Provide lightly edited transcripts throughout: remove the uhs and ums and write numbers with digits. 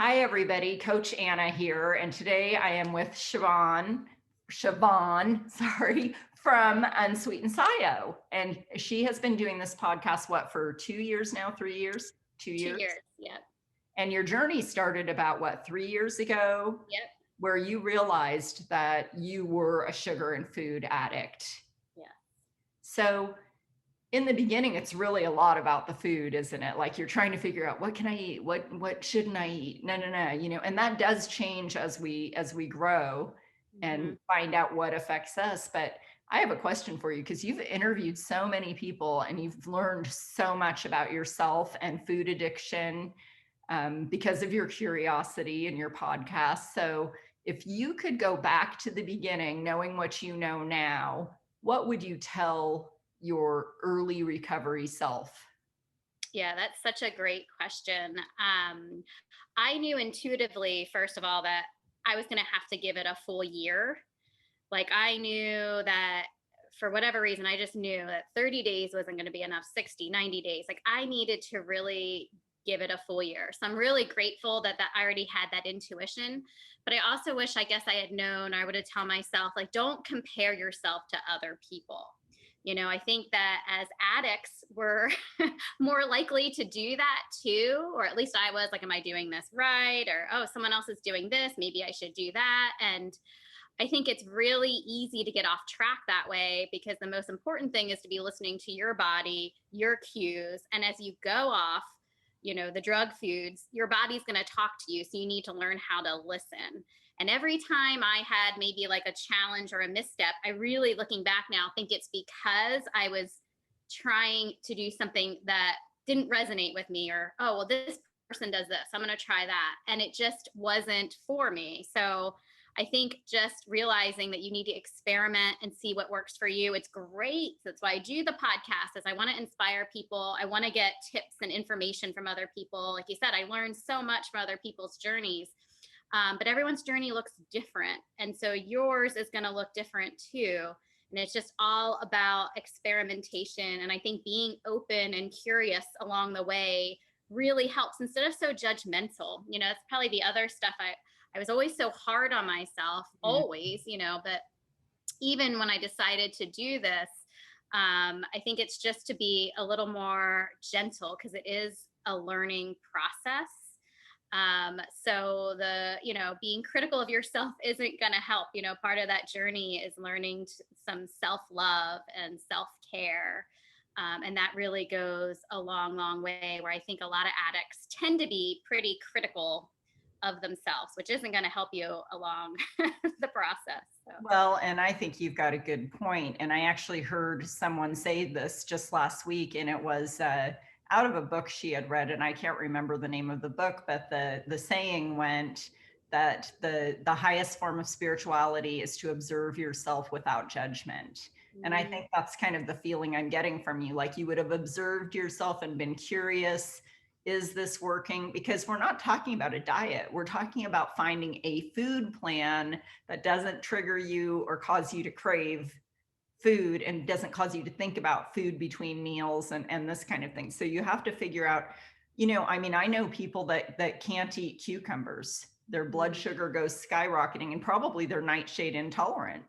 Hi, everybody. Coach Anna here. And today I am with Siobhan, sorry, from Unsweetened Sio. And she has been doing this podcast, for 2 years now, 3 years, 2 years? 2 years. Yep. And your journey started about 3 years ago, Yep. where you realized that you were a sugar and food addict. Yeah. So in the beginning, it's really a lot about the food, isn't it? Like you're trying to figure out, what can I eat? What shouldn't I eat? No, and that does change as we grow and find out what affects us. But I have a question for you, because you've interviewed so many people and you've learned so much about yourself and food addiction, because of your curiosity and your podcast. So if you could go back to the beginning, knowing what you know now, what would you tell your early recovery self? Yeah, that's such a great question. I knew intuitively, first of all, that I was going to have to give it a full year. Like I knew that for whatever reason, I just knew that 30 days wasn't going to be enough, 60, 90 days. Like I needed to really give it a full year. So I'm really grateful that I already had that intuition. But I also wish, I guess I had known, I would have told myself, like, don't compare yourself to other people. I think that as addicts, we're more likely to do that too, or at least I was like, am I doing this right? Or, oh, someone else is doing this, maybe I should do that. And I think it's really easy to get off track that way, because the most important thing is to be listening to your body, your cues. And as you go off, the drug foods, your body's going to talk to you. So you need to learn how to listen. And every time I had maybe like a challenge or a misstep, I really, looking back now, think it's because I was trying to do something that didn't resonate with me, or, oh, well, this person does this, I'm going to try that. And it just wasn't for me. So I think just realizing that you need to experiment and see what works for you. It's great. That's why I do the podcast, is I want to inspire people. I want to get tips and information from other people. Like you said, I learned so much from other people's journeys. But everyone's journey looks different. And so yours is going to look different too. And it's just all about experimentation. And I think being open and curious along the way really helps, instead of so judgmental. It's probably the other stuff. I was always so hard on myself, always, but even when I decided to do this, I think it's just to be a little more gentle, because it is a learning process. So being critical of yourself isn't going to help. Part of that journey is learning some self-love and self-care. And that really goes a long, long way, where I think a lot of addicts tend to be pretty critical of themselves, which isn't going to help you along the process. So. Well, and I think you've got a good point. And I actually heard someone say this just last week, and it was out of a book she had read, and I can't remember the name of the book, but the saying went that the highest form of spirituality is to observe yourself without judgment. And I think that's kind of the feeling I'm getting from you. Like you would have observed yourself and been curious, is this working? Because we're not talking about a diet. We're talking about finding a food plan that doesn't trigger you or cause you to crave food, and doesn't cause you to think about food between meals and this kind of thing. So you have to figure out, I know people that can't eat cucumbers. Their blood sugar goes skyrocketing, and probably they're nightshade intolerant.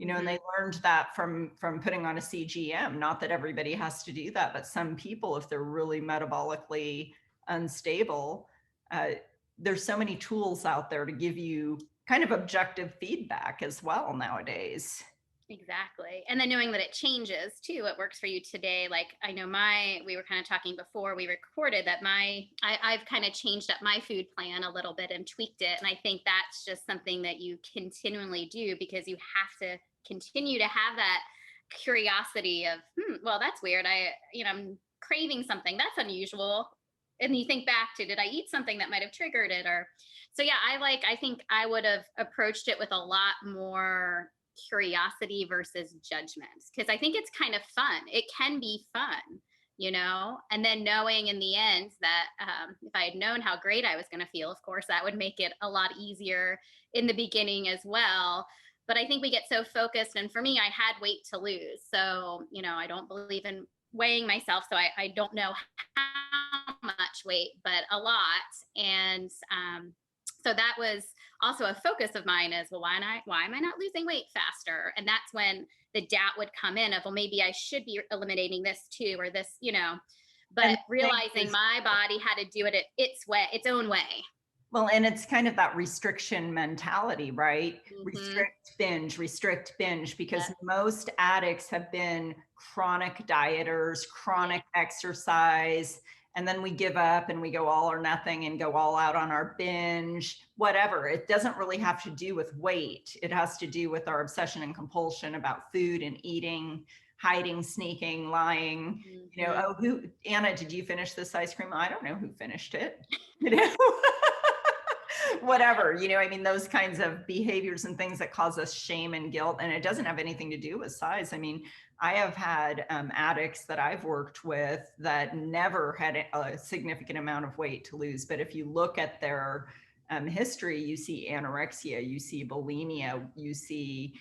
And they learned that from putting on a CGM. Not that everybody has to do that, but some people, if they're really metabolically unstable, there's so many tools out there to give you kind of objective feedback as well nowadays. Exactly. And then knowing that it changes too, what works for you today. Like I know we were kind of talking before we recorded that I've kind of changed up my food plan a little bit and tweaked it. And I think that's just something that you continually do, because you have to continue to have that curiosity of, well, that's weird. I'm craving something that's unusual. And you think back to, did I eat something that might've triggered it? Or, so yeah, I think I would have approached it with a lot more curiosity versus judgments, because I think it's kind of fun. It can be fun, and then knowing in the end that if I had known how great I was going to feel, of course, that would make it a lot easier in the beginning as well. But I think we get so focused. And for me, I had weight to lose. So, I don't believe in weighing myself. So I don't know how much much weight, but a lot. And so that was also a focus of mine, is, well, why am I not losing weight faster? And that's when the doubt would come in of, well, maybe I should be eliminating this too, or this, but And realizing my body had to do it its own way. Well, and it's kind of that restriction mentality, right? Mm-hmm. Restrict, binge, because most addicts have been chronic dieters, chronic exercise, and then we give up and we go all or nothing and go all out on our binge, whatever. It doesn't really have to do with weight. It has to do with our obsession and compulsion about food and eating, hiding, sneaking, lying. Mm-hmm. Anna, did you finish this ice cream? I don't know who finished it. Whatever, those kinds of behaviors and things that cause us shame and guilt. And it doesn't have anything to do with size. I have had addicts that I've worked with that never had a significant amount of weight to lose. But if you look at their history, you see anorexia, you see bulimia, you see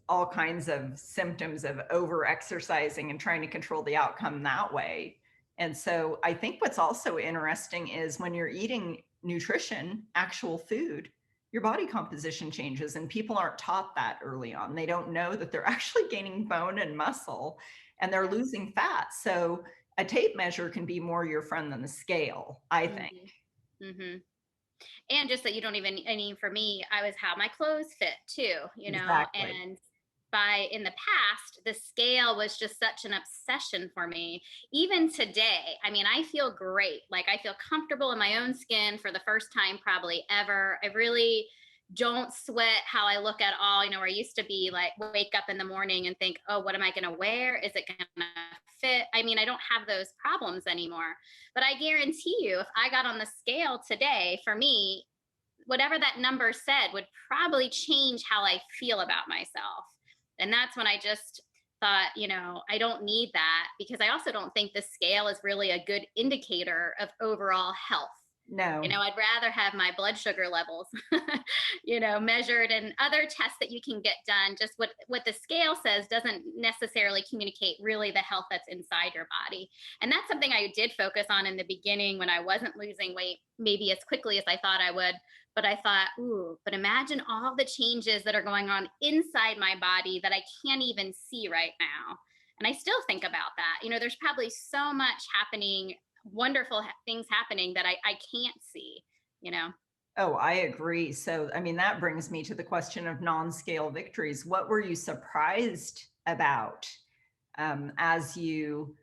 all kinds of symptoms of over exercising and trying to control the outcome that way. And so I think what's also interesting is when you're eating nutrition, actual food, your body composition changes, and people aren't taught that early on. They don't know that they're actually gaining bone and muscle and they're losing fat. So a tape measure can be more your friend than the scale, I think. Mm-hmm. And just that you don't even, for me, I was how my clothes fit too, Exactly. And in the past, the scale was just such an obsession for me. Even today, I feel great. Like, I feel comfortable in my own skin for the first time probably ever. I really don't sweat how I look at all. Where I used to be like, wake up in the morning and think, oh, what am I going to wear? Is it going to fit? I don't have those problems anymore. But I guarantee you, if I got on the scale today, for me, whatever that number said would probably change how I feel about myself. And that's when I just thought, I don't need that, because I also don't think the scale is really a good indicator of overall health. No. I'd rather have my blood sugar levels, measured, and other tests that you can get done. Just what the scale says doesn't necessarily communicate really the health that's inside your body. And that's something I did focus on in the beginning when I wasn't losing weight, maybe as quickly as I thought I would. But I thought, but imagine all the changes that are going on inside my body that I can't even see right now. And I still think about that. There's probably so much happening, wonderful things happening that I can't see, Oh, I agree. So, that brings me to the question of non-scale victories. What were you surprised about as you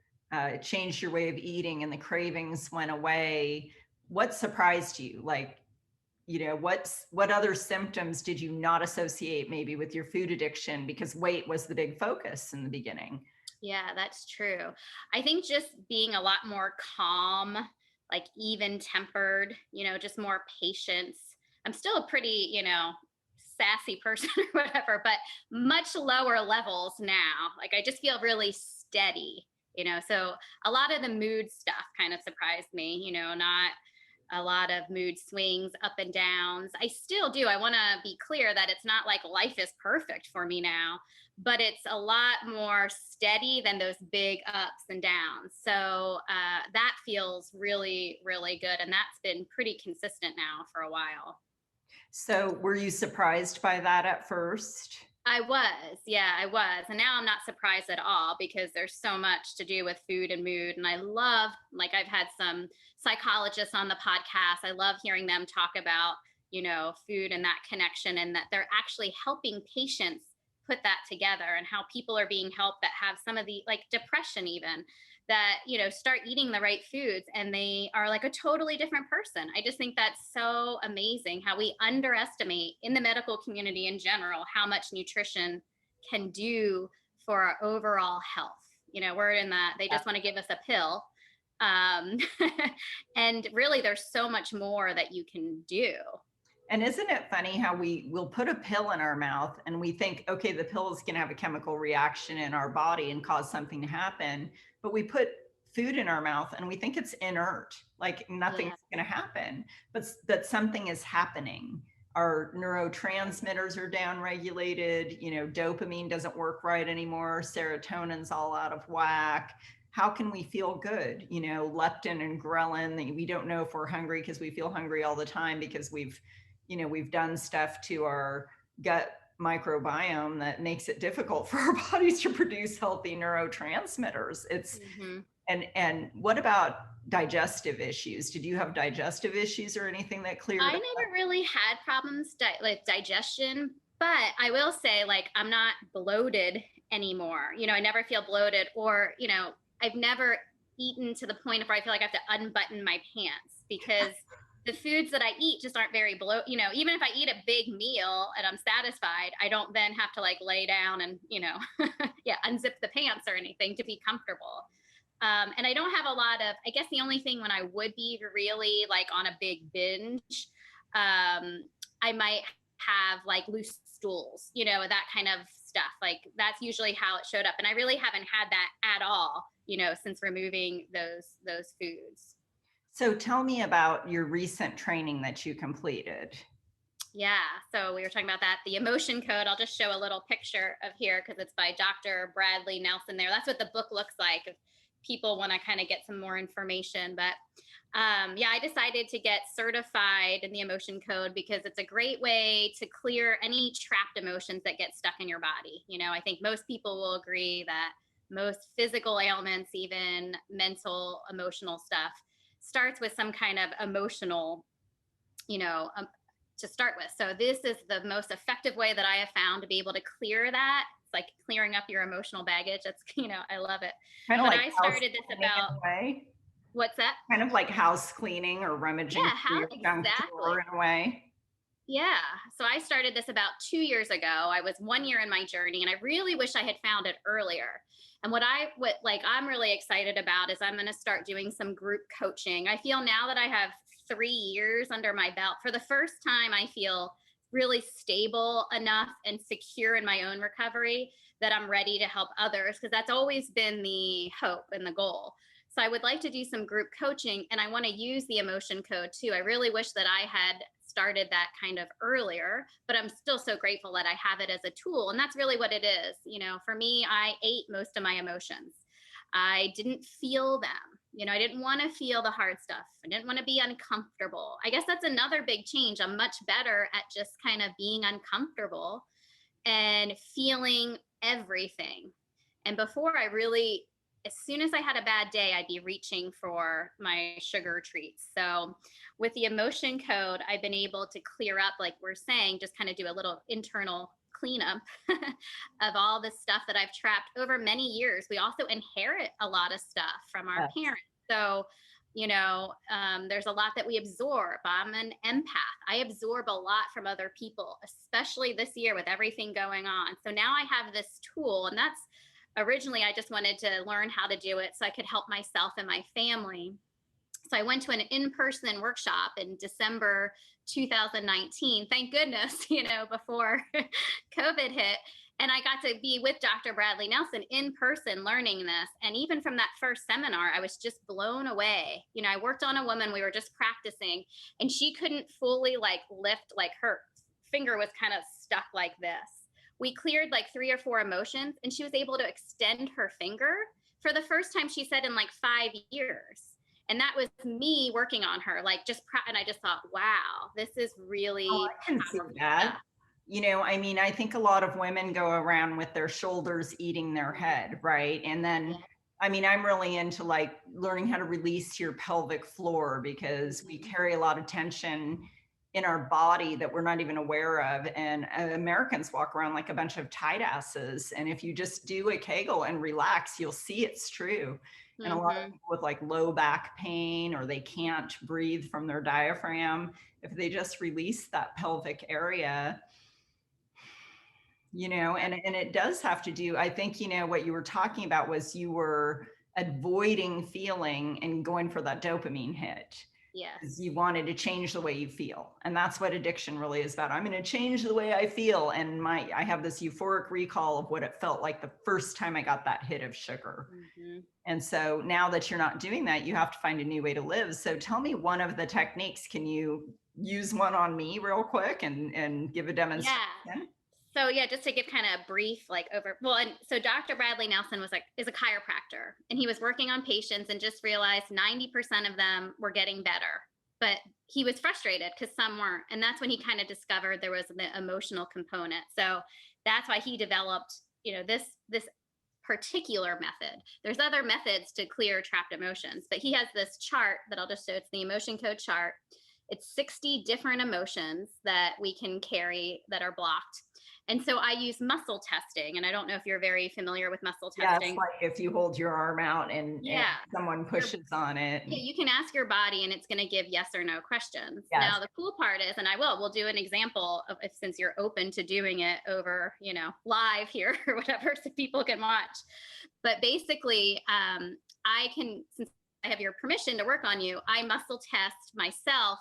changed your way of eating and the cravings went away? What surprised you? Like, what other symptoms did you not associate maybe with your food addiction, because weight was the big focus in the beginning? Yeah, that's true. I think just being a lot more calm, like even tempered, just more patience. I'm still a pretty, sassy person or whatever, but much lower levels now. Like, I just feel really steady, so a lot of the mood stuff kind of surprised me, not a lot of mood swings, up and downs. I still do. I want to be clear that it's not like life is perfect for me now, but it's a lot more steady than those big ups and downs. So that feels really, really good. And that's been pretty consistent now for a while. So were you surprised by that at first? I was. Yeah, I was. And now I'm not surprised at all, because there's so much to do with food and mood. And I love, like, I've had some psychologists on the podcast. I love hearing them talk about, food and that connection, and that they're actually helping patients put that together, and how people are being helped that have some of the, like, depression even, that, start eating the right foods and they are like a totally different person. I just think that's so amazing how we underestimate in the medical community in general how much nutrition can do for our overall health. We're in that they just want to give us a pill. And really there's so much more that you can do. And isn't it funny how we will put a pill in our mouth and we think, okay, the pill is going to have a chemical reaction in our body and cause something to happen. But we put food in our mouth and we think it's inert, like nothing's going to happen, but something is happening. Our neurotransmitters are downregulated, dopamine doesn't work right anymore. Serotonin's all out of whack. how can we feel good? You know, leptin and ghrelin, we don't know if we're hungry because we feel hungry all the time because we've done stuff to our gut microbiome that makes it difficult for our bodies to produce healthy neurotransmitters. And what about digestive issues? Did you have digestive issues or anything that cleared I up? never really had problems like digestion, but I will say, like, I'm not bloated anymore. You know, I never feel bloated, or, you know, I've never eaten to the point where I feel like I have to unbutton my pants, because the foods that I eat just aren't very you know, even if I eat a big meal and I'm satisfied, I don't then have to like lay down and, you know, yeah, unzip the pants or anything to be comfortable. And I don't have a lot of, I guess the only thing when I would be really like on a big binge, I might have like loose stools, you know, that kind of stuff. Like that's usually how it showed up. And I really haven't had that at all, you know, since removing those foods. So tell me about your recent training that you completed. Yeah. So we were talking about that. The emotion code, I'll just show a little picture of here because it's by Dr. Bradley Nelson there. That's what the book looks like if people want to kind of get some more information. But yeah, I decided to get certified in the emotion code because it's a great way to clear any trapped emotions that get stuck in your body. You know, I think most people will agree that most physical ailments, even mental, emotional stuff, starts with some kind of emotional, you know, to start with. So this is the most effective way that I have found to be able to clear that. It's like clearing up your emotional baggage. That's, you know, I love it. Kind of But like I started this about, in a way. What's that? Kind of like house cleaning or rummaging Yeah, through how your junk exactly. drawer in a way. Yeah. So I started this about 2 years ago. I was 1 year in my journey and I really wish I had found it earlier. And what I'm really excited about is I'm going to start doing some group coaching. I feel now that I have 3 years under my belt, for the first time, I feel really stable enough and secure in my own recovery that I'm ready to help others, because that's always been the hope and the goal. So I would like to do some group coaching, and I want to use the emotion code too. I really wish that I had started that kind of earlier, but I'm still so grateful that I have it as a tool. And that's really what it is. You know, for me, I ate most of my emotions. I didn't feel them. You know, I didn't want to feel the hard stuff. I didn't want to be uncomfortable. I guess that's another big change. I'm much better at just kind of being uncomfortable and feeling everything. And before, I really, as soon as I had a bad day, I'd be reaching for my sugar treats. So with the emotion code, I've been able to clear up, like we're saying, just kind of do a little internal cleanup of all the stuff that I've trapped over many years. We also inherit a lot of stuff from our Yes. parents. So, you know, there's a lot that we absorb. I'm an empath. I absorb a lot from other people, especially this year with everything going on. So now I have this tool, and that's originally I just wanted to learn how to do it so I could help myself and my family. So I went to an in-person workshop in December 2019. Thank goodness, you know, before COVID hit. And I got to be with Dr. Bradley Nelson in person learning this. And even from that first seminar, I was just blown away. You know, I worked on a woman, we were just practicing, and she couldn't fully like lift, like her finger was kind of stuck like this. We cleared like 3 or 4 emotions, and she was able to extend her finger for the first time, she said, in like 5 years. And that was me working on her, like and I just thought, wow, this is Oh, really I can see powerful that. stuff. You know, I mean, I think a lot of women go around with their shoulders eating their head, right? And then, Yeah. I mean, I'm really into like learning how to release your pelvic floor because we carry a lot of tension in our body that we're not even aware of. And Americans walk around like a bunch of tight asses. And if you just do a Kegel and relax, you'll see it's true. And a lot of Mm-hmm. people with like low back pain or they can't breathe from their diaphragm, if they just release that pelvic area, you know, and it does have to do, I think, you know, what you were talking about was you were avoiding feeling and going for that dopamine hit because Yes. you wanted to change the way you feel. And that's what addiction really is about. I'm going to change the way I feel. And I have this euphoric recall of what it felt like the first time I got that hit of sugar. Mm-hmm. And so now that you're not doing that, you have to find a new way to live. So tell me one of the techniques. Can you use one on me real quick and give a Yeah. demonstration? So yeah, just to give kind of a brief and so Dr. Bradley Nelson is a chiropractor, and he was working on patients and just realized 90% of them were getting better. But he was frustrated because some weren't. And that's when he kind of discovered there was the emotional component. So that's why he developed, this particular method. There's other methods to clear trapped emotions, but he has this chart that I'll just show. It's the emotion code chart. It's 60 different emotions that we can carry that are blocked. And so I use muscle testing. And I don't know if you're very familiar with muscle testing. Yeah, it's like if you hold your arm out and someone pushes on it. Yeah, you can ask your body and it's going to give yes or no questions. Yes. Now, the cool part is, and we'll do an example of since you're open to doing it over, live here or whatever, so people can watch. But basically, since I have your permission to work on you, I muscle test myself,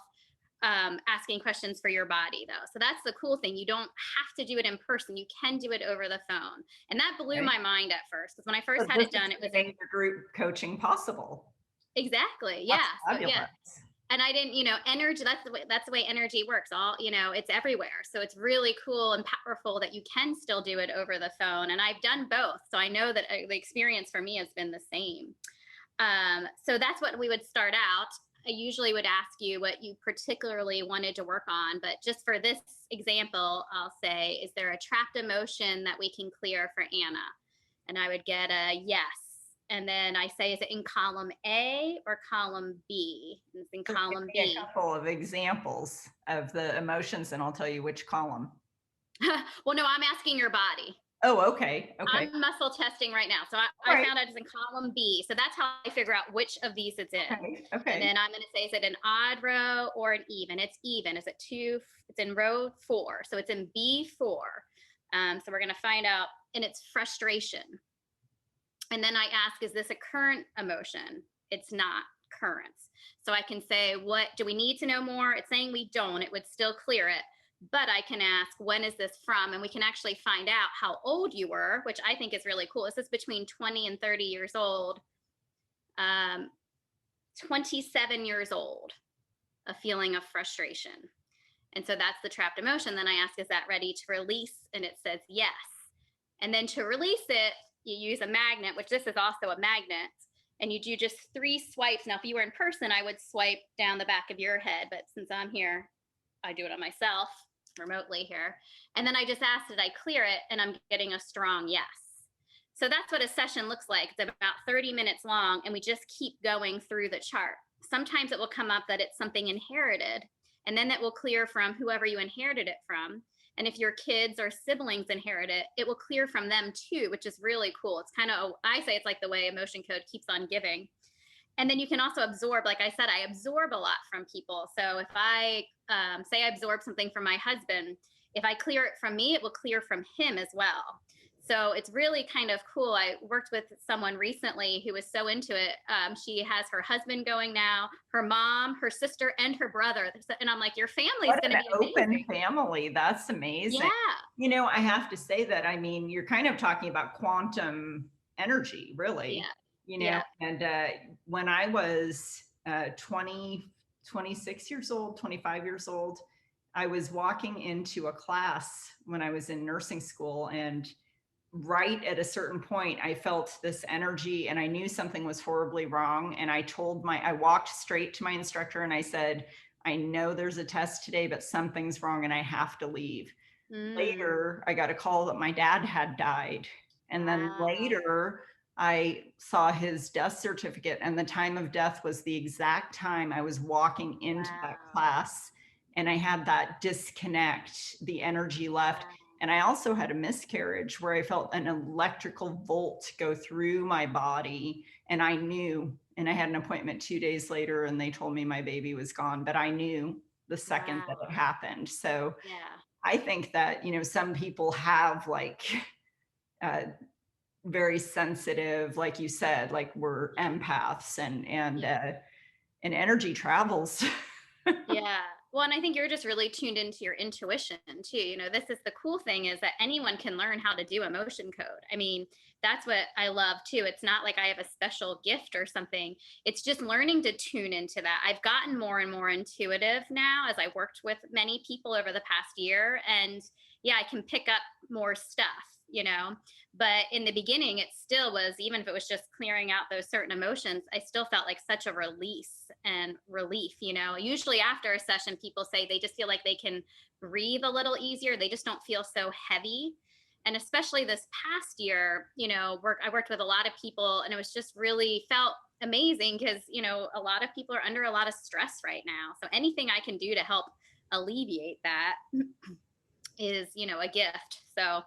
asking questions for your body though. So that's the cool thing. You don't have to do it in person. You can do it over the phone. And that blew my mind at first, because when I first had it done, it was in the group coaching possible. Exactly. Yeah. So, yeah. And I didn't, energy, that's the way energy works. It's everywhere. So it's really cool and powerful that you can still do it over the phone. And I've done both. So I know that the experience for me has been the same. So that's what we would start out. I usually would ask you what you particularly wanted to work on, but just for this example, I'll say, is there a trapped emotion that we can clear for Anna? And I would get a yes. And then I say, is it in column A or column B? And it's in column B. A couple of examples of the emotions, and I'll tell you which column. Well, no, I'm asking your body. Oh, okay. Okay. I'm muscle testing right now. So I found out it's in column B. So that's how I figure out which of these it's in. Okay. And then I'm going to say, is it an odd row or an even? It's even. Is it 2? It's in row 4. So it's in B4. So we're going to find out, and it's frustration. And then I ask, is this a current emotion? It's not current. So I can say, what do we need to know more? It's saying we don't. It would still clear it. But I can ask, when is this from? And we can actually find out how old you were, which I think is really cool. This is between 20 and 30 years old. 27 years old, a feeling of frustration. And so that's the trapped emotion. Then I ask, is that ready to release? And it says yes. And then to release it, you use a magnet, which this is also a magnet. And you do just 3 swipes. Now, if you were in person, I would swipe down the back of your head. But since I'm here, I do it on myself remotely here. And then I just asked, did I clear it? And I'm getting a strong yes. So that's what a session looks like. It's about 30 minutes long, and we just keep going through the chart. Sometimes it will come up that it's something inherited, and then that will clear from whoever you inherited it from. And if your kids or siblings inherit it, it will clear from them too, which is really cool. It's kind of, I say it's like the way emotion code keeps on giving. And then you can also absorb, like I said, I absorb a lot from people. So if I say I absorb something from my husband, if I clear it from me, it will clear from him as well. So it's really kind of cool. I worked with someone recently who was so into it. She has her husband going now, her mom, her sister, and her brother. And I'm like, your family's going to be amazing. Open family. That's amazing. Yeah. I have to say that, you're kind of talking about quantum energy, really. Yeah. And when I was 26 years old, 25 years old, I was walking into a class when I was in nursing school, and right at a certain point, I felt this energy and I knew something was horribly wrong. And I walked straight to my instructor and I said, I know there's a test today, but something's wrong and I have to leave. Later, I got a call that my dad had died. And then later, I saw his death certificate, and the time of death was the exact time I was walking into that class. And I had that disconnect, the energy left. And I also had a miscarriage where I felt an electrical volt go through my body. And I knew, and I had an appointment 2 days later and they told me my baby was gone, but I knew the second that it happened. So I think that, some people have very sensitive, like you said, like we're empaths and energy travels. Yeah. Well, and I think you're just really tuned into your intuition too. This is the cool thing is that anyone can learn how to do emotion code. I mean, that's what I love too. It's not like I have a special gift or something. It's just learning to tune into that. I've gotten more and more intuitive now as I worked with many people over the past year. And yeah, I can pick up more stuff. But in the beginning, it still was, even if it was just clearing out those certain emotions, I still felt like such a release and relief. Usually after a session, people say they just feel like they can breathe a little easier. They just don't feel so heavy. And especially this past year, I worked with a lot of people, and it was just really felt amazing because, a lot of people are under a lot of stress right now. So anything I can do to help alleviate that is, a gift. So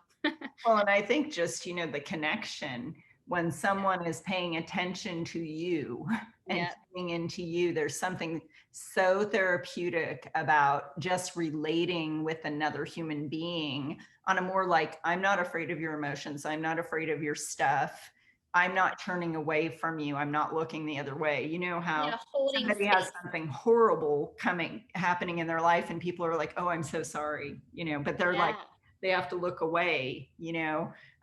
Well, and I think just, the connection when someone is paying attention to you and yeah, tuning into you, there's something so therapeutic about just relating with another human being on a more like, I'm not afraid of your emotions. I'm not afraid of your stuff. I'm not turning away from you. I'm not looking the other way. You know how holding somebody has space. something horrible happening in their life and people are like, oh, I'm so sorry, but they're like, Yeah. they have to look away.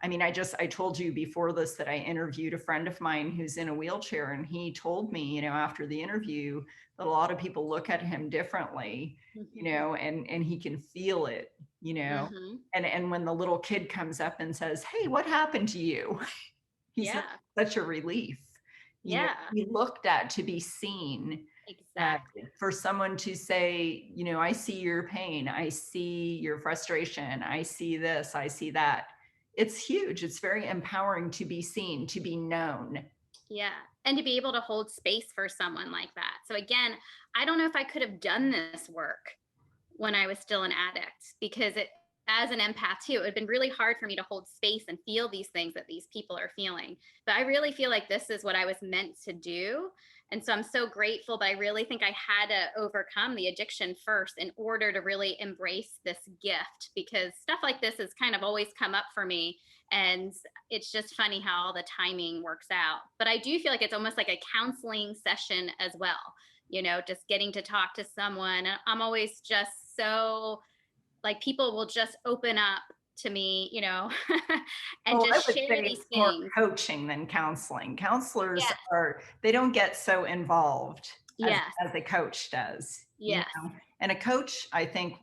I mean, I told you before this that I interviewed a friend of mine who's in a wheelchair, and he told me, after the interview, that a lot of people look at him differently, Mm-hmm. and he can feel it, Mm-hmm. and when the little kid comes up and says, hey, what happened to you? He said, Yeah. such a relief, Yeah. he looked at to be seen, Exactly. for someone to say, I see your pain, I see your frustration, I see this, I see that. It's huge. It's very empowering to be seen, to be known. Yeah. And to be able to hold space for someone like that. So again, I don't know if I could have done this work when I was still an addict because as an empath too, it would have been really hard for me to hold space and feel these things that these people are feeling. But I really feel like this is what I was meant to do. And so I'm so grateful, but I really think I had to overcome the addiction first in order to really embrace this gift because stuff like this has kind of always come up for me. And it's just funny how all the timing works out. But I do feel like it's almost like a counseling session as well, just getting to talk to someone. I'm always just so like people will just open up to me, and Well, I just would share say these it's more things. coaching than counseling. Counselors Yes. they don't get so involved as Yes. as a coach does. Yes. And a coach, I think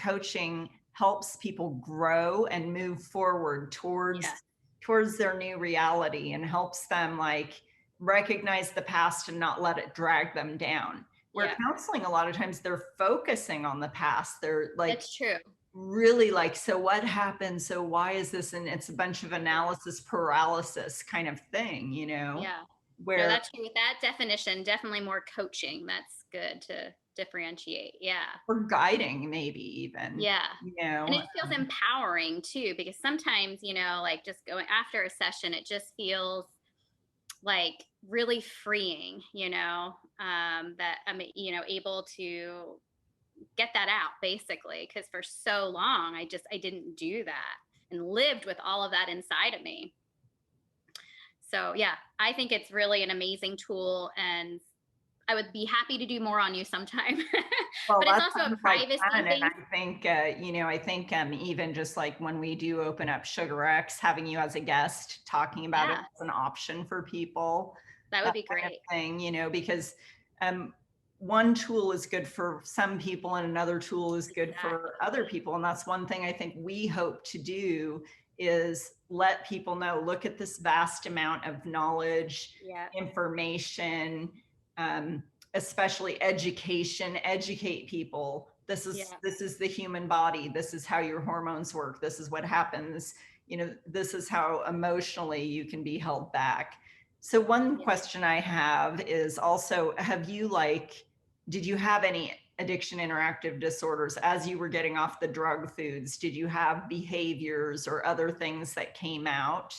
coaching helps people grow and move forward Yes. towards their new reality, and helps them like recognize the past and not let it drag them down. Where Yeah. counseling, a lot of times they're focusing on the past. They're like That's true. really like, so what happened? So why is this? And it's a bunch of Yeah. analysis paralysis kind of thing, Yeah. No, where that's true. With that definition, definitely more coaching. That's good to differentiate. Yeah. or guiding, maybe even, Yeah. you And know. it feels empowering too, because sometimes, like just going after a session, it just feels like really freeing, that I'm, able to get that out basically. Cause for so long, I didn't do that and lived with all of that inside of me. So yeah, I think it's really an amazing tool and I would be happy to do more on you sometime. Well, But it's that also a sounds like privacy fun. And thing. I think, even just like when we do open up Sugar X, having you as a guest, talking about it Yeah, as an option for people, that would that be kind of great. thing, because um, one tool is good for some people and another tool is good for Exactly. other people. And that's one thing I think we hope to do is let people know, look at this vast amount of knowledge, Yeah. information, um, especially education, educate people. This is Yeah. this is the human body. This is how your hormones work. This is what happens. This is how emotionally you can be held back. So one Yeah. question I have is also, did you have any addiction interactive disorders as you were getting off the drug foods? Did you have behaviors or other things that came out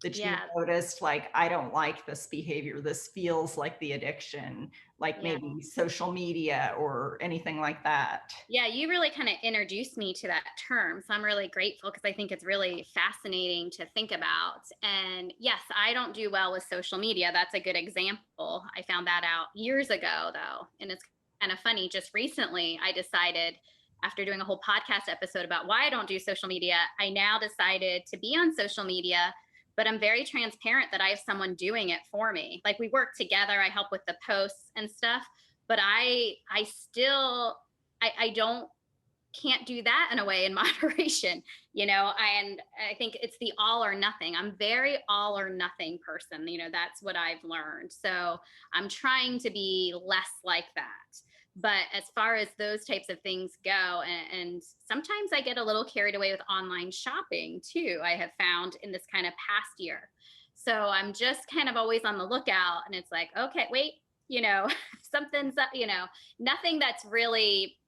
that you Yeah. noticed, like, I don't like this behavior, this feels like the addiction, like Yeah. maybe social media or anything like that? Yeah, you really kind of introduced me to that term. So I'm really grateful because I think it's really fascinating to think about. And yes, I don't do well with social media. That's a good example. I found that out years ago, though. And kind of funny. Just recently, I decided, after doing a whole podcast episode about why I don't do social media, I now decided to be on social media, but I'm very transparent that I have someone doing it for me. Like, we work together, I help with the posts and stuff, but I still, I don't, can't do that in a way in moderation, and I think it's the all or nothing. I'm very all or nothing person, that's what I've learned. So I'm trying to be less like that. But as far as those types of things go, and sometimes I get a little carried away with online shopping too, I have found in this kind of past year. So I'm just kind of always on the lookout, and it's like, okay, wait, something's up, nothing that's really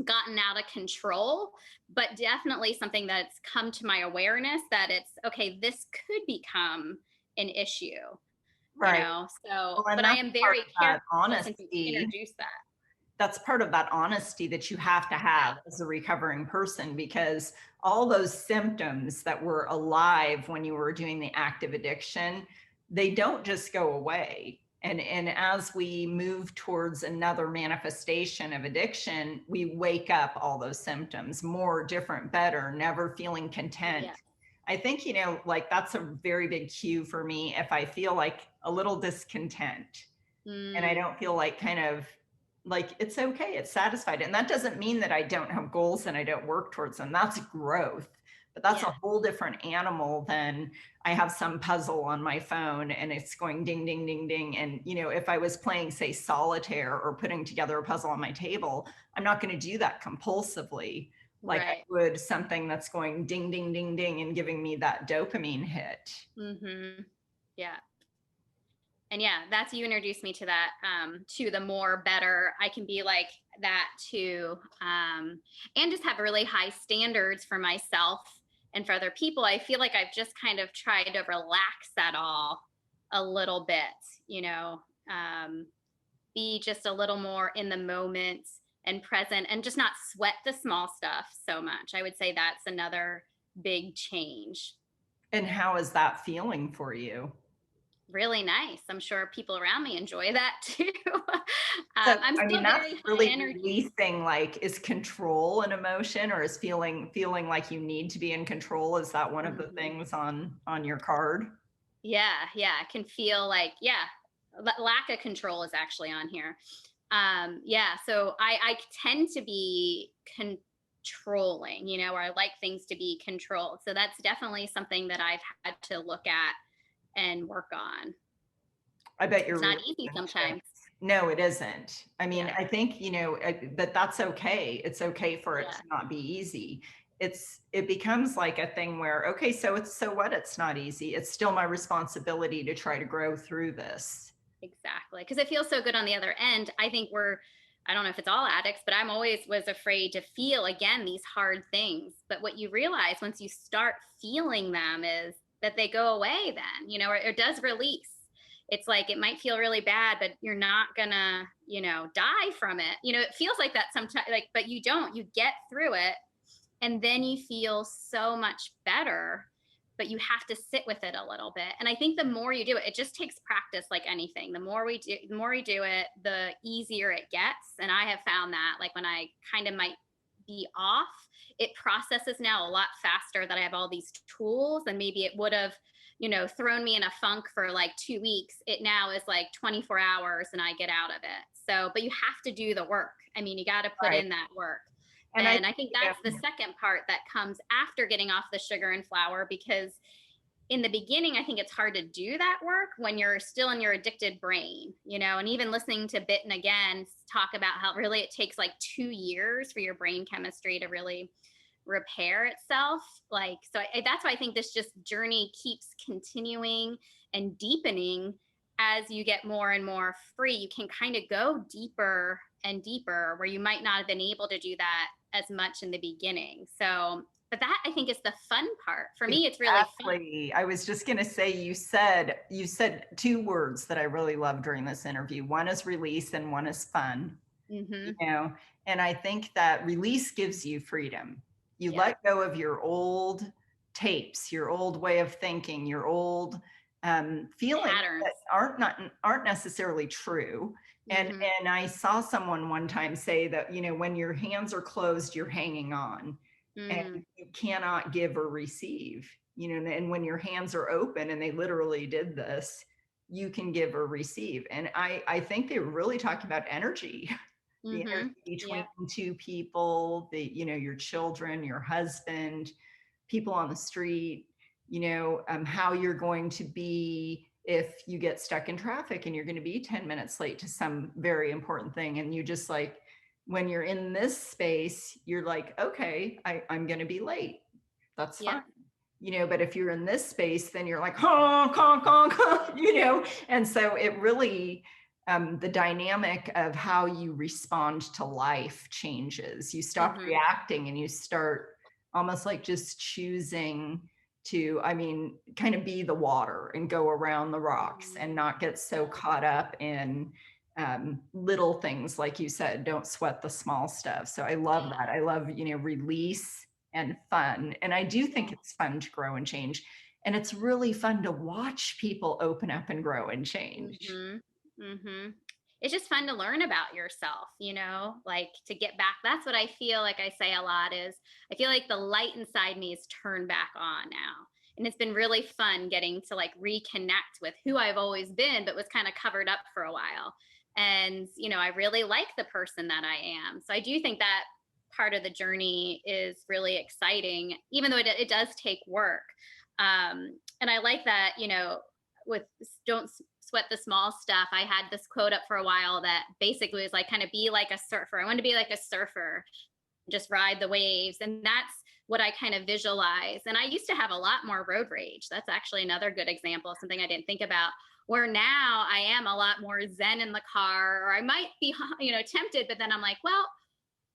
gotten out of control, but definitely something that's come to my awareness that it's okay, this could become an issue, Right. so, Well, and but I that's am part very of that careful since you honesty. introduced that. That's part of that honesty that you have to have as a recovering person, because all those symptoms that were alive when you were doing the active addiction, they don't just go away. And as we move towards another manifestation of addiction, we wake up all those symptoms: more, different, better, never feeling content. Yeah. I think, like, that's a very big cue for me. If I feel like a little discontent and I don't feel like, kind of like, it's okay, it's satisfied. And that doesn't mean that I don't have goals and I don't work towards them. That's growth. But that's a whole different animal than I have some puzzle on my phone and it's going ding, ding, ding, ding. And, if I was playing, say, solitaire or putting together a puzzle on my table, I'm not going to do that compulsively like I would something that's going ding, ding, ding, ding and giving me that dopamine hit. Yeah. And yeah, that's, you introduced me to that, to the more, better. I can be like that too. And just have really high standards for myself and for other people. I feel like I've just kind of tried to relax that all a little bit, be just a little more in the moment and present, and just not sweat the small stuff so much. I would say that's another big change. And how is that feeling for you? Really nice. I'm sure people around me enjoy that too. So, I'm still that's very high really energy. releasing. Like, is control an emotion, or is feeling like you need to be in control? Is that one of the things on your card? Yeah. I can feel like, lack of control is actually on here. So I tend to be controlling, or I like things to be controlled. So that's definitely something that I've had to look at and work on. I bet you're It's not easy sometimes. No, it isn't. I mean, I think, but that's okay. It's okay for it to not be easy. It becomes like a thing where, okay, so what? It's not easy. It's still my responsibility to try to grow through this. Exactly. Because it feels so good on the other end. I think I don't know if it's all addicts, but I'm always was afraid to feel again these hard things. But what you realize once you start feeling them is that they go away then, or it does release. It's like, it might feel really bad, but you're not gonna, die from it. It feels like that sometimes, like, but you don't, you get through it and then you feel so much better, but you have to sit with it a little bit. And I think the more you do it, it just takes practice, like anything. The more we do it, the easier it gets. And I have found that, like, when I kind of might be off, it processes now a lot faster, that I have all these tools, and maybe it would have, thrown me in a funk for like 2 weeks. It now is like 24 hours and I get out of it. So, but you have to do the work. I mean, you got to put in that work. And I think that's the second part that comes after getting off the sugar and flour, because in the beginning, I think it's hard to do that work when you're still in your addicted brain, and even listening to Bitten again talk about how really it takes like 2 years for your brain chemistry to really repair itself. Like, so that's why I think this just journey keeps continuing and deepening as you get more and more free. You can kind of go deeper and deeper where you might not have been able to do that as much in the beginning. So, but that, I think, is the fun part. For me, it's really fun. I was just going to say, you said 2 words that I really love during this interview. One is release and one is fun. And I think that release gives you freedom. You let go of your old tapes, your old way of thinking, your old feelings that aren't necessarily true. And Mhm. and I saw someone one time say that, when your hands are closed, you're hanging on, and Mm. you cannot give or receive, and when your hands are open, and they literally did this, you can give or receive. And I think they were really talking about energy, the energy Mhm. between Yeah. two people, your children, your husband, people on the street, how you're going to be if you get stuck in traffic and you're going to be 10 minutes late to some very important thing. And you just like, when you're in this space, you're like, okay, I'm going to be late. That's Yep. fine. But if you're in this space, then you're like, honk, honk, honk, honk, And so it really, the dynamic of how you respond to life changes. You stop Mhm. reacting and you start almost like just choosing to, kind of be the water and go around the rocks Mm. and not get so Yeah. caught up in little things. Like you said, don't sweat the small stuff. So I love Yeah. that. I love, release and fun. And I do think Yeah. it's fun to grow and change. And it's really fun to watch people open up and grow and change. Mhm. Mhm. It's just fun to learn about yourself, like to get back. That's what I feel like I say a lot is I feel like the light inside me is turned back on now. And it's been really fun getting to like reconnect with who I've always been, but was kind of covered up for a while. And, I really like the person that I am. So I do think that part of the journey is really exciting, even though it does take work. And I like that, with don't sweat the small stuff. I had this quote up for a while that basically was like, kind of be like a surfer. I want to be like a surfer, just ride the waves. And that's what I kind of visualize. And I used to have a lot more road rage. That's actually another good example of something I didn't think about. Where now I am a lot more zen in the car, or I might be, tempted, but then I'm like, well,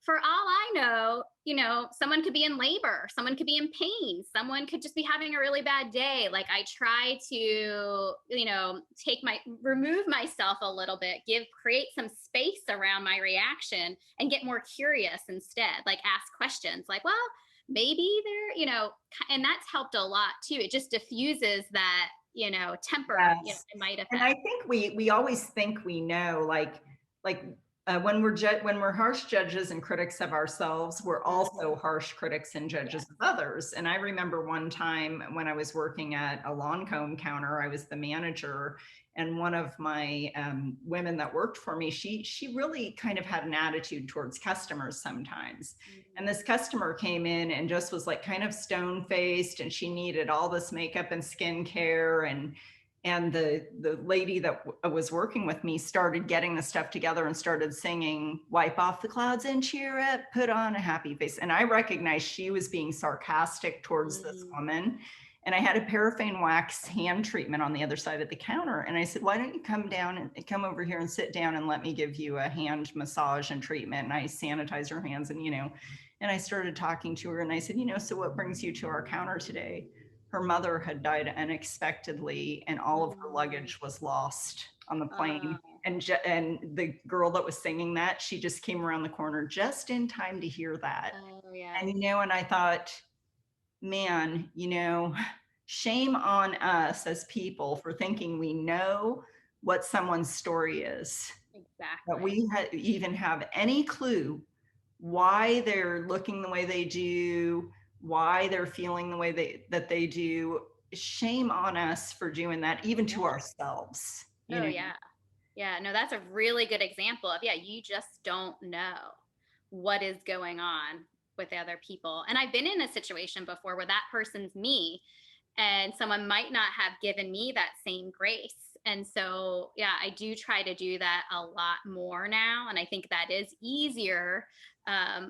for all I know, someone could be in labor, someone could be in pain, someone could just be having a really bad day. Like I try to, remove myself a little bit, create some space around my reaction and get more curious instead. Like ask questions like, well, maybe there, and that's helped a lot too. It just diffuses that, temper, Yes. it might have And had. I think we always think we know, like when we're harsh judges and critics of ourselves, we're also Mhm. harsh critics and Yeah. judges of others. And I remember one time when I was working at a lawn comb counter, I was the manager, and one of my women that worked for me, she really kind of had an attitude towards customers sometimes. And Mhm. this customer came in and just was like kind of stone faced, and she needed all this makeup and skincare, and the lady that was working with me started getting the stuff together and started singing, wipe off the clouds and cheer up, put on a happy face. And I recognized she was being sarcastic towards this Mm. woman. And I had a paraffin wax hand treatment on the other side of the counter, and I said, why don't you come down and come over here and sit down and let me give you a hand massage and treatment. And I sanitize her hands, and I started talking to her, and I said, so what brings you to our counter today? Her mother had died unexpectedly, and all of her Mm. luggage was lost on the plane. Oh. And the girl that was singing that, she just came around the corner just in time to hear that. Oh, yeah. And I thought, man, shame on us as people for thinking we know what someone's story is, that Exactly. we even have any clue why they're looking the way they do, why they're feeling the way that they do. Shame on us for doing that, even to Yeah. ourselves, Oh, yeah. Yeah. No, that's a really good example of, yeah, you just don't know what is going on with other people. And I've been in a situation before where that person's me and someone might not have given me that same grace. And so, yeah, I do try to do that a lot more now. And I think that is easier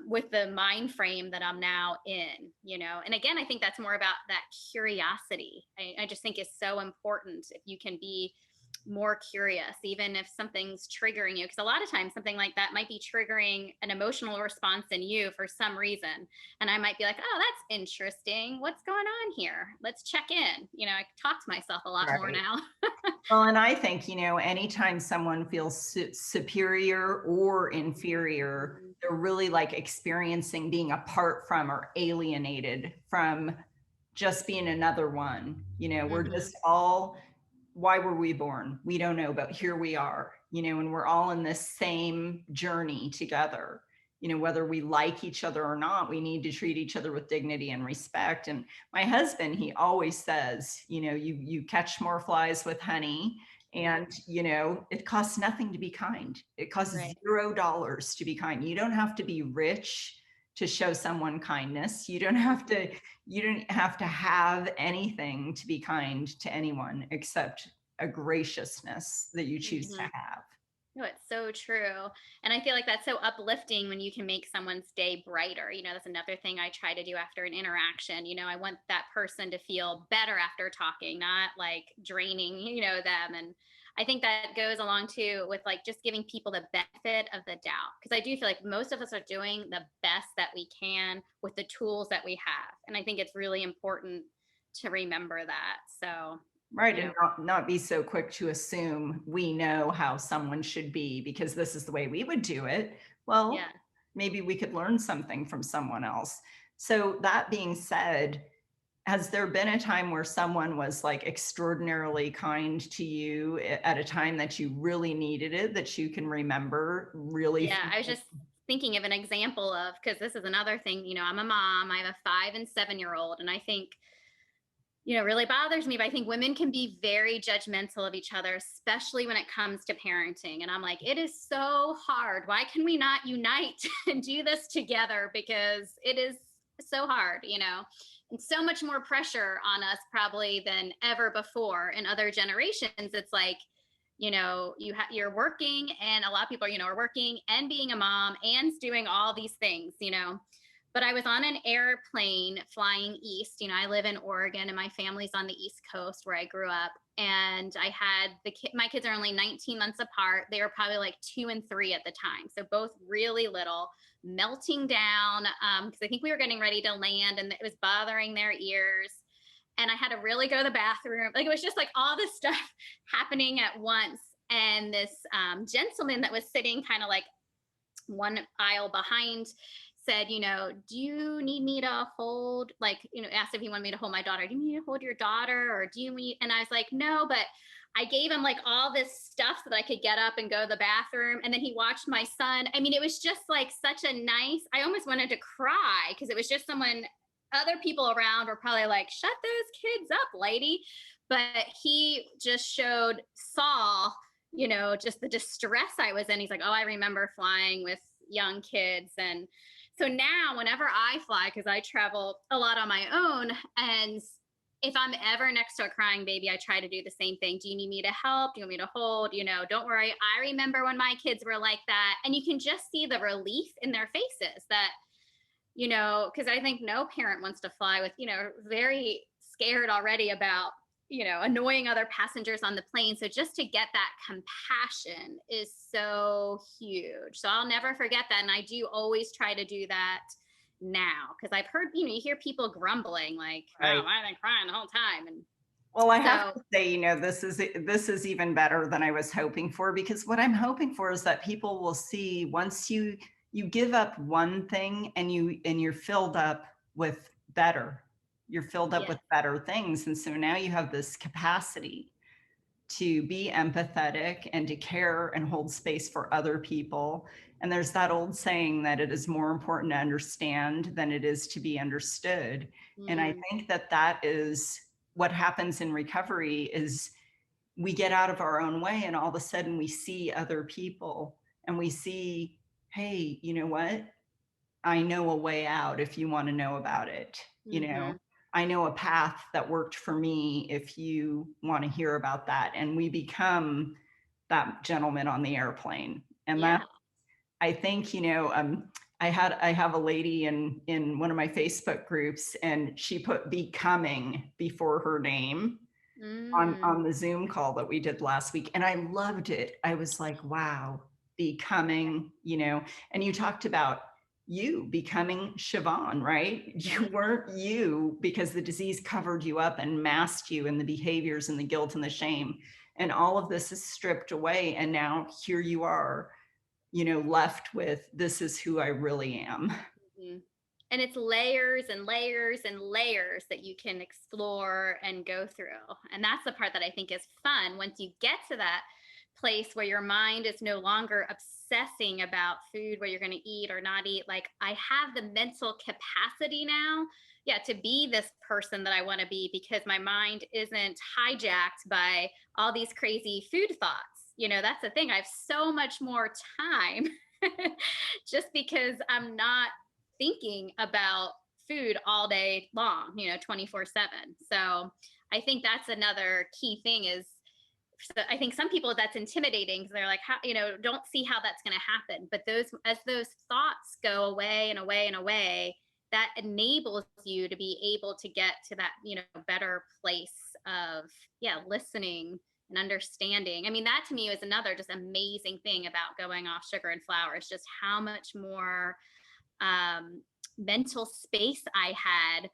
with the mind frame that I'm now in, And again, I think that's more about that curiosity. I just think is so important if you can be more curious, even if something's triggering you. Because a lot of times something like that might be triggering an emotional response in you for some reason. And I might be like, oh, that's interesting. What's going on here? Let's check in. I talk to myself a lot more right? now. Well, and I think, anytime someone feels superior or inferior, Mhm. they're really like experiencing being apart from or alienated from just being another one. We're Mhm. just all, why were we born? We don't know, but here we are. and we're all in this same journey together. Whether we like each other or not, we need to treat each other with dignity and respect. And my husband, he always says, you catch more flies with honey. And, it costs nothing to be kind. It costs Right. $0 to be kind. You don't have to be rich to show someone kindness. You don't have to have anything to be kind to anyone except a graciousness that you choose to have. No, it's so true. And I feel like that's so uplifting when you can make someone's day brighter. That's another thing I try to do after an interaction. I want that person to feel better after talking, not like draining, them. And I think that goes along too with like just giving people the benefit of the doubt. Because I do feel like most of us are doing the best that we can with the tools that we have. And I think it's really important to remember that. So, Right. And not be so quick to assume we know how someone should be because this is the way we would do it. Well, yeah. maybe we could learn something from someone else. So that being said, has there been a time where someone was like extraordinarily kind to you at a time that you really needed it, that you can remember really? Yeah, I was just thinking of an example of, because this is another thing, I'm a mom, I have a 5 and 7-year-old, and I think, really bothers me, but I think women can be very judgmental of each other, especially when it comes to parenting. And I'm like, it is so hard. Why can we not unite and do this together? Because it is so hard, and so much more pressure on us probably than ever before. In other generations, it's like, you're working, and a lot of people, are working and being a mom and doing all these things. But I was on an airplane flying east. I live in Oregon and my family's on the East Coast where I grew up. And I had my kids are only 19 months apart. They were probably like 2 and 3 at the time. So both really little, melting down because I think we were getting ready to land and it was bothering their ears. And I had to really go to the bathroom. Like it was just like all this stuff happening at once. And this gentleman that was sitting kind of like one aisle behind said, do you need me to hold, like, asked if he wanted me to hold my daughter. Do you need to hold your daughter or do you need, and I was like, no, but I gave him like all this stuff so that I could get up and go to the bathroom. And then he watched my son. I mean, it was just like such a nice, I almost wanted to cry because it was just other people around were probably like, shut those kids up, lady. But he just saw, just the distress I was in. He's like, oh, I remember flying with young kids. And so now whenever I fly, because I travel a lot on my own, and if I'm ever next to a crying baby, I try to do the same thing. Do you need me to help? Do you want me to hold? Don't worry. I remember when my kids were like that. And you can just see the relief in their faces that, because I think no parent wants to fly with, very scared already about, annoying other passengers on the plane. So just to get that compassion is so huge. So I'll never forget that. And I do always try to do that now because I've heard, you hear people grumbling like, Right. oh, I've been crying the whole time. And well, I have to say, this is even better than I was hoping for, because what I'm hoping for is that people will see once you give up one thing and you're filled up with better. You're filled up with better things. And so now you have this capacity to be empathetic and to care and hold space for other people. And there's that old saying that it is more important to understand than it is to be understood. And I think that is what happens in recovery is we get out of our own way and all of a sudden we see other people and we see, hey, you know what? I know a way out if you want to know about it. I know a path that worked for me if you want to hear about that. And we become that gentleman on the airplane. And that, I think, I have a lady in one of my Facebook groups, and she put becoming before her name on the Zoom call that we did last week. And I loved it. I was like, wow, becoming, and you talked about you becoming Siobhan, right? You weren't you because the disease covered you up and masked you in the behaviors and the guilt and the shame. And all of this is stripped away. And now here you are, left with, this is who I really am. Mm-hmm. And it's layers and layers and layers that you can explore and go through. And that's the part that I think is fun once you get to that place where your mind is no longer obsessing about food, what you're going to eat or not eat. Like, I have the mental capacity now, yeah, to be this person that I want to be, because my mind isn't hijacked by all these crazy food thoughts. That's the thing. I have so much more time just because I'm not thinking about food all day long, 24/7. So I think that's another key thing is, so I think some people that's intimidating because they're like, how, don't see how that's going to happen. But as those thoughts go away and away and away, that enables you to be able to get to that, better place of, yeah, listening and understanding. I mean, that to me is another just amazing thing about going off sugar and flour, is just how much more mental space I had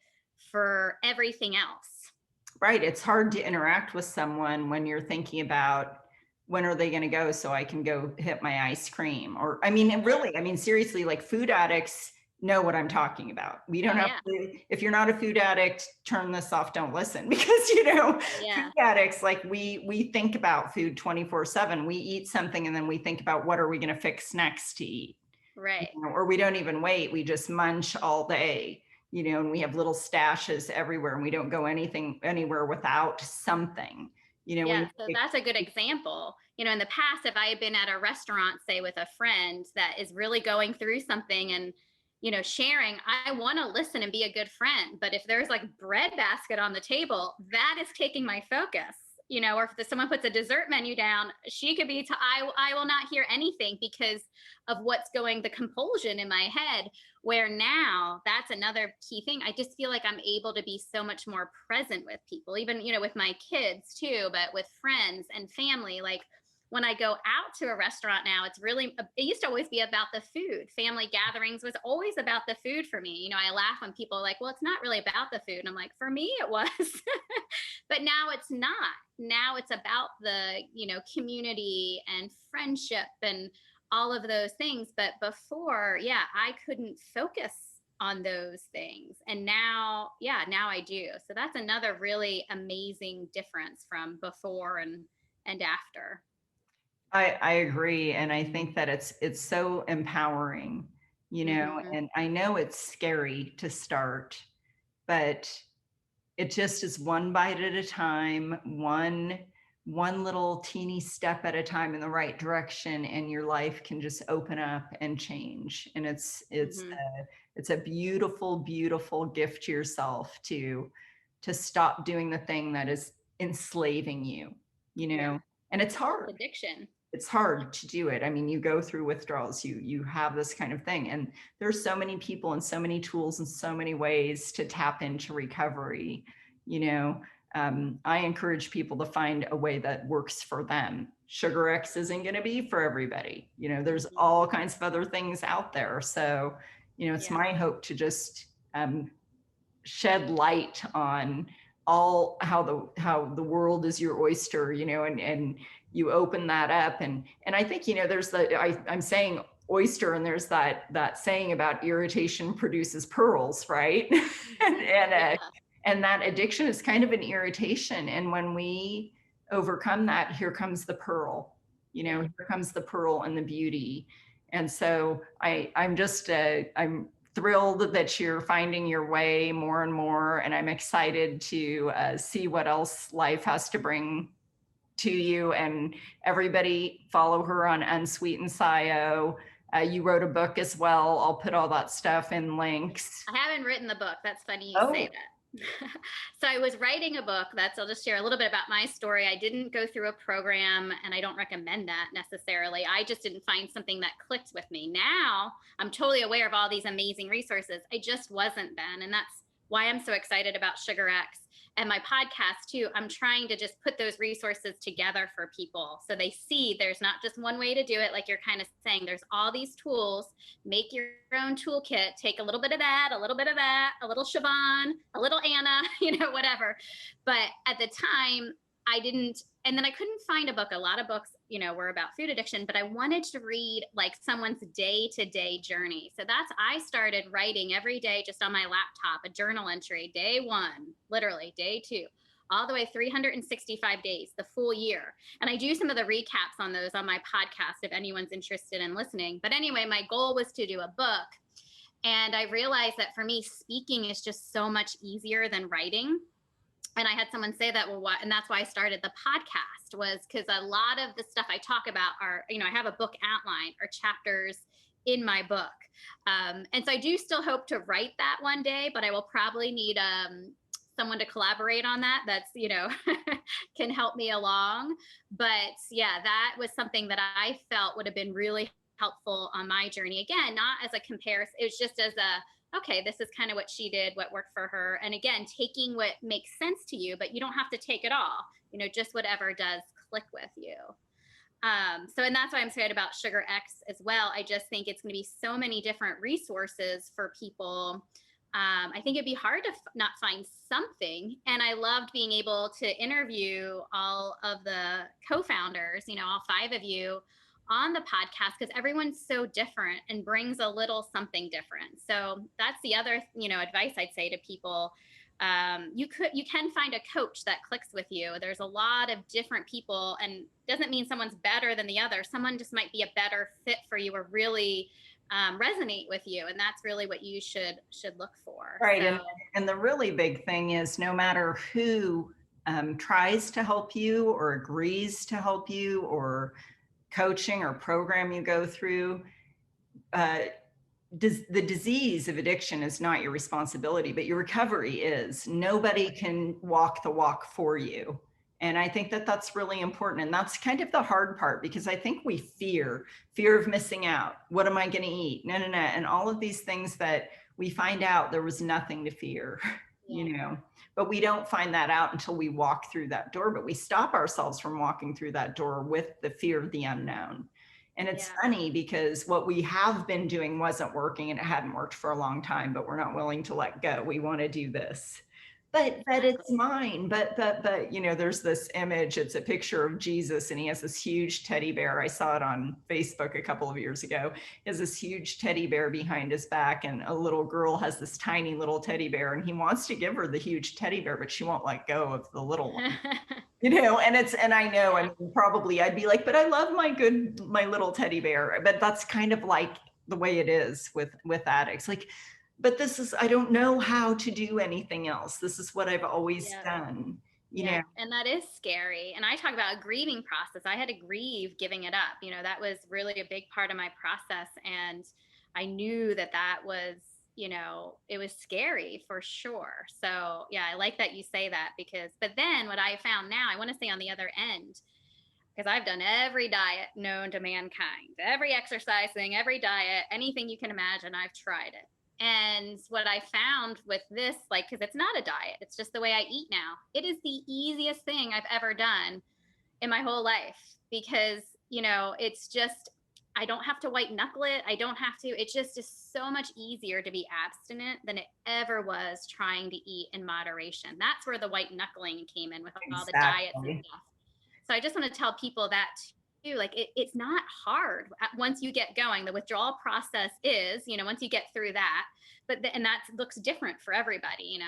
for everything else. Right. It's hard to interact with someone when you're thinking about when are they going to go so I can go hit my ice cream. Or, I mean, really, I mean, seriously, like food addicts know what I'm talking about. We don't have to, if you're not a food addict, turn this off, don't listen, because, food addicts, like we think about food 24/7. We eat something and then we think about what are we going to fix next to eat. Right. Or we don't even wait. We just munch all day. And we have little stashes everywhere and we don't go anywhere without something, So that's a good example. In the past, if I had been at a restaurant, say with a friend that is really going through something and, sharing, I want to listen and be a good friend. But if there's like bread basket on the table, that is taking my focus. Or if someone puts a dessert menu down, she could be, I will not hear anything because of what's going, the compulsion in my head, where now that's another key thing. I just feel like I'm able to be so much more present with people, even, with my kids too, but with friends and family. Like when I go out to a restaurant now, it used to always be about the food. Family gatherings was always about the food for me. I laugh when people are like, well, it's not really about the food. And I'm like, for me, it was, but now it's not. Now it's about the, community and friendship and all of those things. But before, I couldn't focus on those things. And now I do. So that's another really amazing difference from before and after. I agree. And I think that it's so empowering, and I know it's scary to start, but it just is one bite at a time, one little teeny step at a time in the right direction, and your life can just open up and change. And it's a beautiful, beautiful gift to yourself to stop doing the thing that is enslaving you, and it's hard. Addiction. It's hard to do it. I mean, you go through withdrawals, you have this kind of thing, and there's so many people and so many tools and so many ways to tap into recovery. I encourage people to find a way that works for them. Sugar X isn't going to be for everybody. There's all kinds of other things out there. So, it's my hope to just shed light on all how the world is your oyster, and you open that up, and I think there's I'm saying oyster, and there's that saying about irritation produces pearls, right? And that addiction is kind of an irritation, and when we overcome that, here comes the pearl, here comes the pearl and the beauty. And so I'm just I'm thrilled that you're finding your way more and more, and I'm excited to see what else life has to bring to you. And everybody follow her on Unsweetened Sio. You wrote a book as well. I'll put all that stuff in links. I haven't written the book. That's funny you say that. So I was writing a book. I'll just share a little bit about my story. I didn't go through a program, and I don't recommend that necessarily. I just didn't find something that clicked with me. Now I'm totally aware of all these amazing resources. I just wasn't then. And that's why I'm so excited about Sugar X and my podcast too. I'm trying to just put those resources together for people so they see there's not just one way to do it. Like you're kind of saying, there's all these tools. Make your own toolkit, take a little bit of that, a little bit of that, a little Siobhan, a little Anna, whatever. But at the time I didn't, and then I couldn't find a book. A lot of books, were about food addiction, but I wanted to read like someone's day-to-day journey. So I started writing every day just on my laptop, a journal entry, day 1, literally day 2. all the way 365 days, the full year. And I do some of the recaps on those on my podcast if anyone's interested in listening. But anyway, my goal was to do a book. And I realized that for me, speaking is just so much easier than writing. And I had someone say that, well, what? And that's why I started the podcast, was because a lot of the stuff I talk about are, I have a book outline or chapters in my book. And so I do still hope to write that one day, but I will probably need someone to collaborate on that. That's, can help me along. But yeah, that was something that I felt would have been really helpful on my journey. Again, not as a comparison. It was just as okay, this is kind of what she did, what worked for her. And again, taking what makes sense to you, but you don't have to take it all, just whatever does click with you. And that's why I'm excited about Sugar X as well. I just think it's going to be so many different resources for people. I think it'd be hard to not find something. And I loved being able to interview all of the co-founders, all 5 of you on the podcast, because everyone's so different and brings a little something different. So that's the other, advice I'd say to people. You can find a coach that clicks with you. There's a lot of different people, and doesn't mean someone's better than the other. Someone just might be a better fit for you or really resonate with you. And that's really what you should look for. Right. So, and the really big thing is, no matter who tries to help you or agrees to help you, or coaching or program you go through, the disease of addiction is not your responsibility, but your recovery is. Nobody can walk the walk for you. And I think that that's really important. And that's kind of the hard part, because I think we fear of missing out. What am I going to eat? No. And all of these things that we find out there was nothing to fear, but we don't find that out until we walk through that door. But we stop ourselves from walking through that door with the fear of the unknown. And it's funny, because what we have been doing wasn't working, and it hadn't worked for a long time, but we're not willing to let go. We want to do this. But it's mine. But there's this image. It's a picture of Jesus, and he has this huge teddy bear. I saw it on Facebook a couple of years ago. He has this huge teddy bear behind his back, and a little girl has this tiny little teddy bear, and he wants to give her the huge teddy bear, but she won't let go of the little one. And I know, I mean, probably I'd be like, but I love my little teddy bear. But that's kind of like the way it is with addicts. Like, but I don't know how to do anything else. This is what I've always done, you know? And that is scary. And I talk about a grieving process. I had to grieve giving it up. That was really a big part of my process. And I knew that was, it was scary for sure. So yeah, I like that you say that, but then what I found now, I want to say on the other end, because I've done every diet known to mankind, every exercise thing, every diet, anything you can imagine, I've tried it. And what I found with this, because it's not a diet, it's just the way I eat now. It is the easiest thing I've ever done in my whole life, because, it's just, I don't have to white knuckle it. I don't have to, it just is so much easier to be abstinent than it ever was trying to eat in moderation. That's where the white knuckling came in with all the diets and stuff. So I just want to tell people that too, it's not hard once you get going. The withdrawal process is, once you get through that, and that looks different for everybody,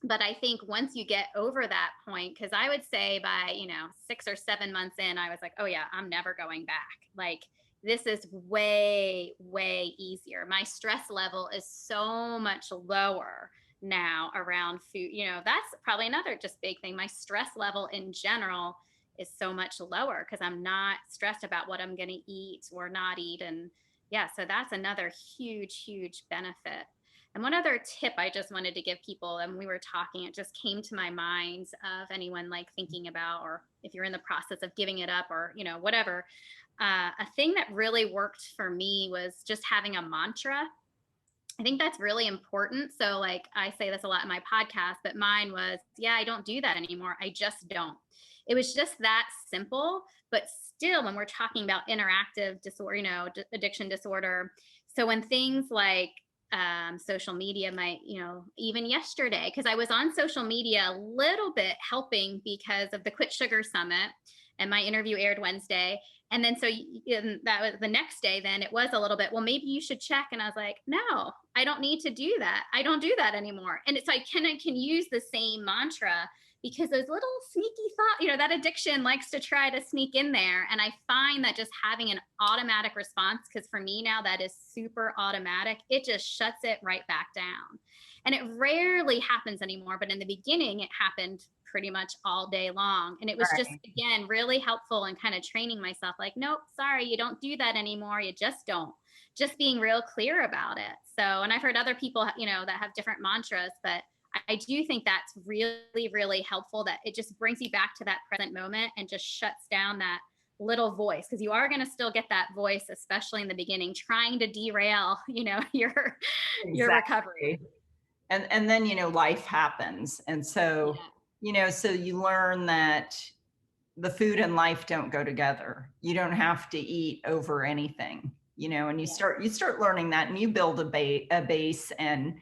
but I think once you get over that point, because I would say by, 6 or 7 months in, I was like, oh yeah, I'm never going back. This is way, way easier. My stress level is so much lower now around food. That's probably another just big thing. My stress level in general is so much lower because I'm not stressed about what I'm going to eat or not eat. And yeah, so that's another huge, huge benefit. And one other tip I just wanted to give people, and we were talking, it just came to my mind of anyone thinking about, or if you're in the process of giving it up or, whatever, a thing that really worked for me was just having a mantra. I think that's really important. So I say this a lot in my podcast, but mine was, I don't do that anymore. I just don't. It was just that simple, but still when we're talking about interactive disorder, addiction disorder. So when things like social media might, even yesterday, because I was on social media a little bit helping because of the Quit Sugar Summit, and my interview aired Wednesday. And then so that was the next day, then it was a little bit, well, maybe you should check. And I was like, no, I don't need to do that. I don't do that anymore. And it's I can use the same mantra because those little sneaky thoughts, that addiction likes to try to sneak in there. And I find that just having an automatic response, because for me now that is super automatic, it just shuts it right back down. And it rarely happens anymore, but in the beginning it happened pretty much all day long. And it was just, again, really helpful in kind of training myself, like, nope, sorry, you don't do that anymore. You just don't. Just being real clear about it. So, and I've heard other people, that have different mantras, but I do think that's really, really helpful, that it just brings you back to that present moment and just shuts down that little voice, because you are going to still get that voice, especially in the beginning, trying to derail, your recovery. And then, life happens. And so, so you learn that the food and life don't go together. You don't have to eat over anything, and you start learning that, and you build a base. And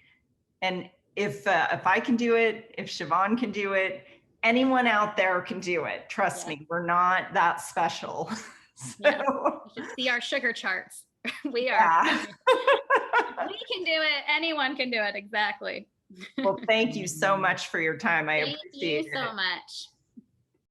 if I can do it, if Siobhan can do it, anyone out there can do it. Trust me, we're not that special. So you should see our sugar charts. We are. We can do it. Anyone can do it. Exactly. Well, thank you so much for your time. I appreciate it. Thank you so much.